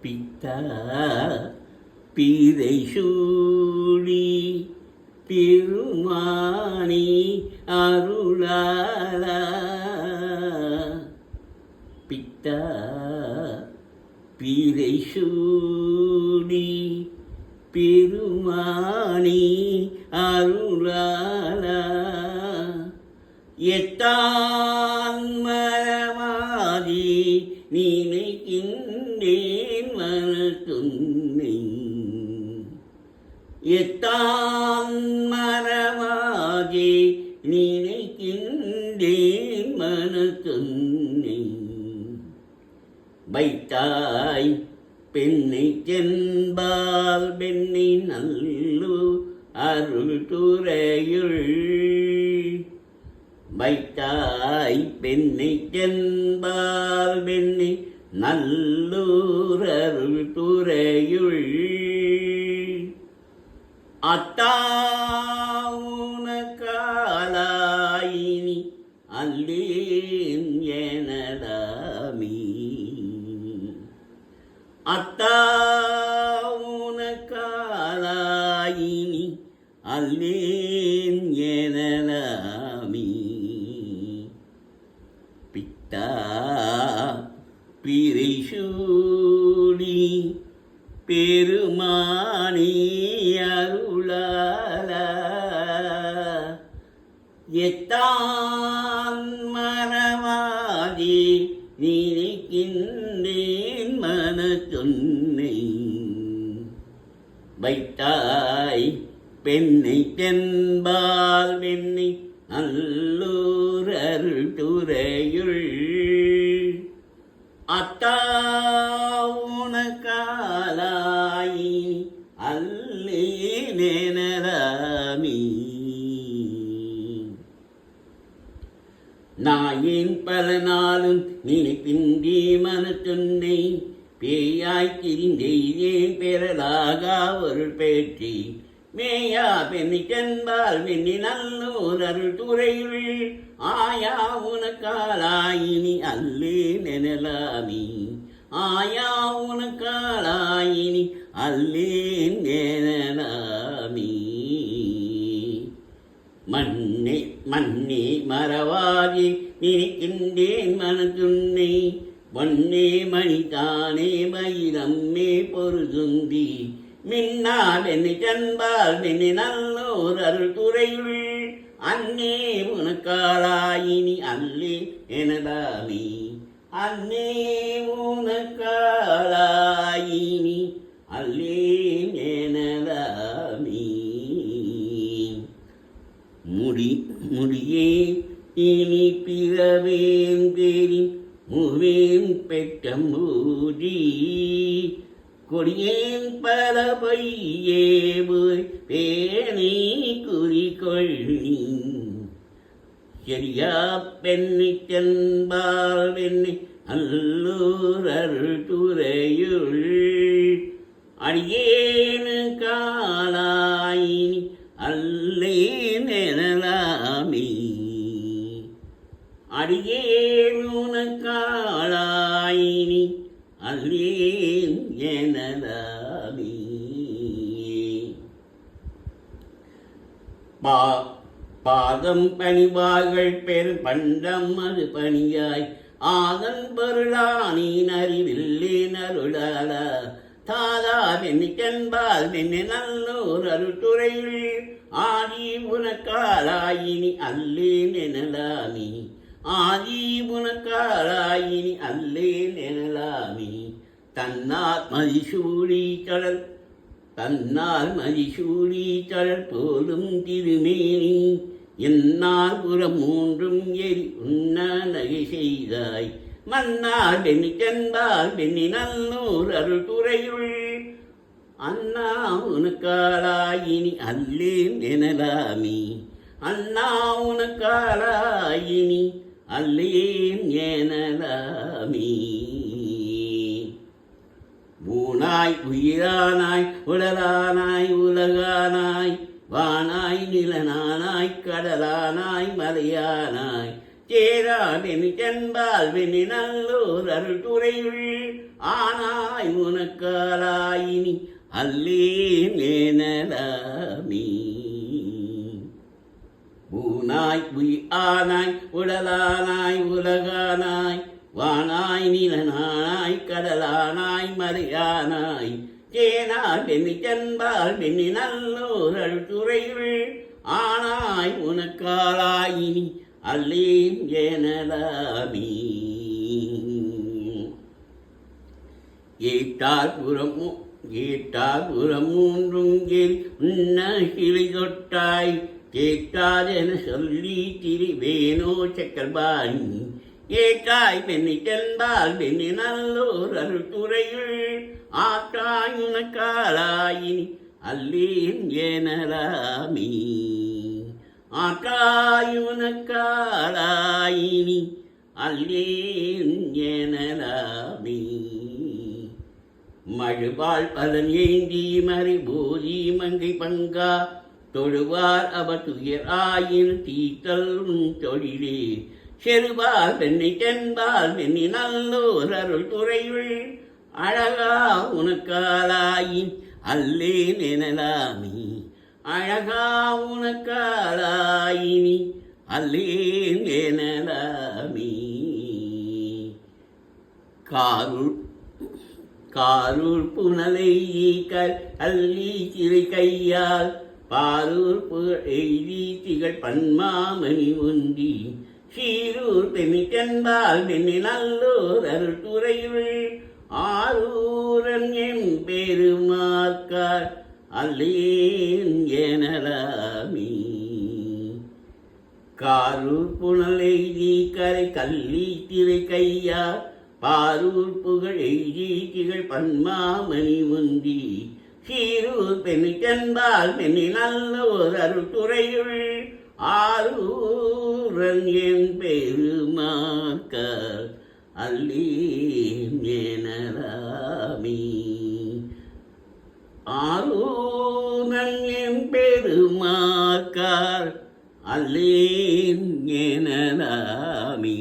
பித்தா பீதை சூடி பெருமானி அருளாலா. பித்தா பீதை சூடி பெருமானி அருளாலா. எத்தான் மரமாதி நினைக்கின்றேன் மனத்துன்னை. எத்தான் மரமாதி நினைக்கின்றேன் மனத்துன்னை. வைத்தாய் பெண்ணை சென்பால் பெண்ணை நல்லு அருள் துறையுள். வைத்தாய் பெண்ணை சென்பால் பெண்ணை நல்லூர் அருள் துறையுள். அத்தாவுனக்காலாயினி அல்லேன் எனலாமி. அத்தாவுனக்காலாயினி அல்லேன் எனலாமி. பித்தா பிறை சூடி பெருமானி அருளாலா. எத்தான் மரமாதி நினைக்கின்றேன் மனத்துன்னை. வைத்தாய் பெண்ணை தென்பால் பெண்ணை நல்லூர் அருள் துறையுள். அத்தாவுனக்காலாயினி அல்லேனேனராமி. நாயேன் பல நாளும் நினைக்கின்றே மனத்துன்னை. பேயாய் திரிந்தெய்தேன் பெறலாகா ஒரு பேற்றி. மேயா பெண்ணை சென்பால் பெண்ணி நல்லூர் அருள் துறையுள். ஆயா உனக்காலாயினி அல்லேன் எனலாமி. ஆயா உனக்காலாயினி அல்லேன் எனலாமி. மண்ணே மண்ணே மறவாதே நினைக்கின்றேன் மனத்துன்னை. வண்ணே மணிதானே மயிரம்மே பொருதுந்தி. மின்னால் என்னை சென்பால் என்னை நல்லோர் அருள் துறையுள். அன்னே உனக்காலாயினி அல்லே எனலாமி. அன்னே உனக்காலாயினி அல்லே எனலாமி. முடியே இனி பிறவேன் தேரி முவேன் பெற்ற மூடி. கொடியேன் பல பொய்யே போய் பேணி குறிக்கொள்ளி. சரியா பெண்ணை சென்பால் பெண்ணை அல்லூர் அருள் துறையுள். அடியேனு காலாயினி அல்லேன் எனலாமி. அடியேன் உனக்காலாயினி அல்லேன் எனலாமி. பாதம் பணிவார்கள் பெரு பண்டம் அது பணியாய். ஆதன் பொருளானீன் அறிவில்லேன் அருளாலா. தாதா பெண்ணை சென்பால் பெண்ணை நல்லோர் அருள் துறையுள். ஆதி உனக்காலாயினி அல்லேன் எனலாமி. ஆதி உனக்காலாயினி அல்லேன் எனலாமி. தன்னால் மதிசூடி கடல் தன்னால் மதிசூடி கடல் போலும் திருமேனி. என்னால் புறம் மூன்றும் எரி உண்ண நகை செய்தாய். மன்னால் பெண்ணை சென்பால் பெண்ணை நல்லோர் அருள் துறையுள். அண்ணா உனக்காலாயினி அல்லேன் எனலாமி. அண்ணா உனக்காலாயினி அல்லேன் எனலாமி. ஊனாய் உயிரானாய் உடலானாய் உலகானாய். வானாய் நிலனானாய் கடலானாய் மலையானாய். சேராதெனி சென்பால் வெண்ணி நல்லோர் அருள் துறையுள் ஆனாய் உனக்காலாயினி அல்லேன் ஏனலாமி. ஊனாய் உயிர் ஆனாய் உடலானாய் உலகானாய் வானாய் நிலனாய் கடலானாய் மறையானாய் சேனாய் வெண்ணி சென்பால் வெண்ணி நல்லோர் அருள் துறையுள் ஆனாய் உனக்காலாயினி அல்லேன் ஏனலாமி. ஏட்டார் புறம் மூன்றும் கேள் உன்ன கிளை தொட்டாய் கேட்டார் என சொல்லி திரிவேனோ சக்கரபாணி. ஏட்டாய் பெண்ணை சென்பால் பெண்ணை நல்லோர் அருள் துறையுள் ஆற்றாய் உனக்காலாயினி அல்லேன் ஏனலாமி. ஆற்றாய் உனக்காலாயினி அல்லேன் ஏனலாமி. மழுவாள் பலன் ஏந்தி மறைபோதி மங்கை பங்கா தொழுவார் அவர் துயர் ஆயின் தீத்தல் தொழிலே செருவார் பெண்ணை தென்பால் பெண்ணி நல்லோர் அருள் துறையுள் அழகா உனக்காலாயின் அல்லேன் எனலாமி. அழகா உனக்காலாயினி அல்லேன் எனலாமி. காரூர் புனலை கல்லி சிறை கையால் பாரூர் எய்தி திகழ் பன்மாமணி உந்தி சீரூர் பெண்ணி தென்பால் பெண்ணி நல்லோர் அருள் துறையுள் ஆரூரன் என் பெருமாக்கார் அல்லேன் எனலாமி. காரூர் புனல் எய்தி கரை கல்லி திரை கையா பாரூர் புகழ் எய்தி திகழ் பன்மாமணி உந்தி சீரூர் பெண்ணி தென்பால் பெண்ணி நல்லோர் அருள் துறையுள் ஆரூரன் என் பெருமாக்கார் அல்லேன் எனலாமி. ஆரூரன் என் பெருமாக்கார் அல்லேன் எனலாமி.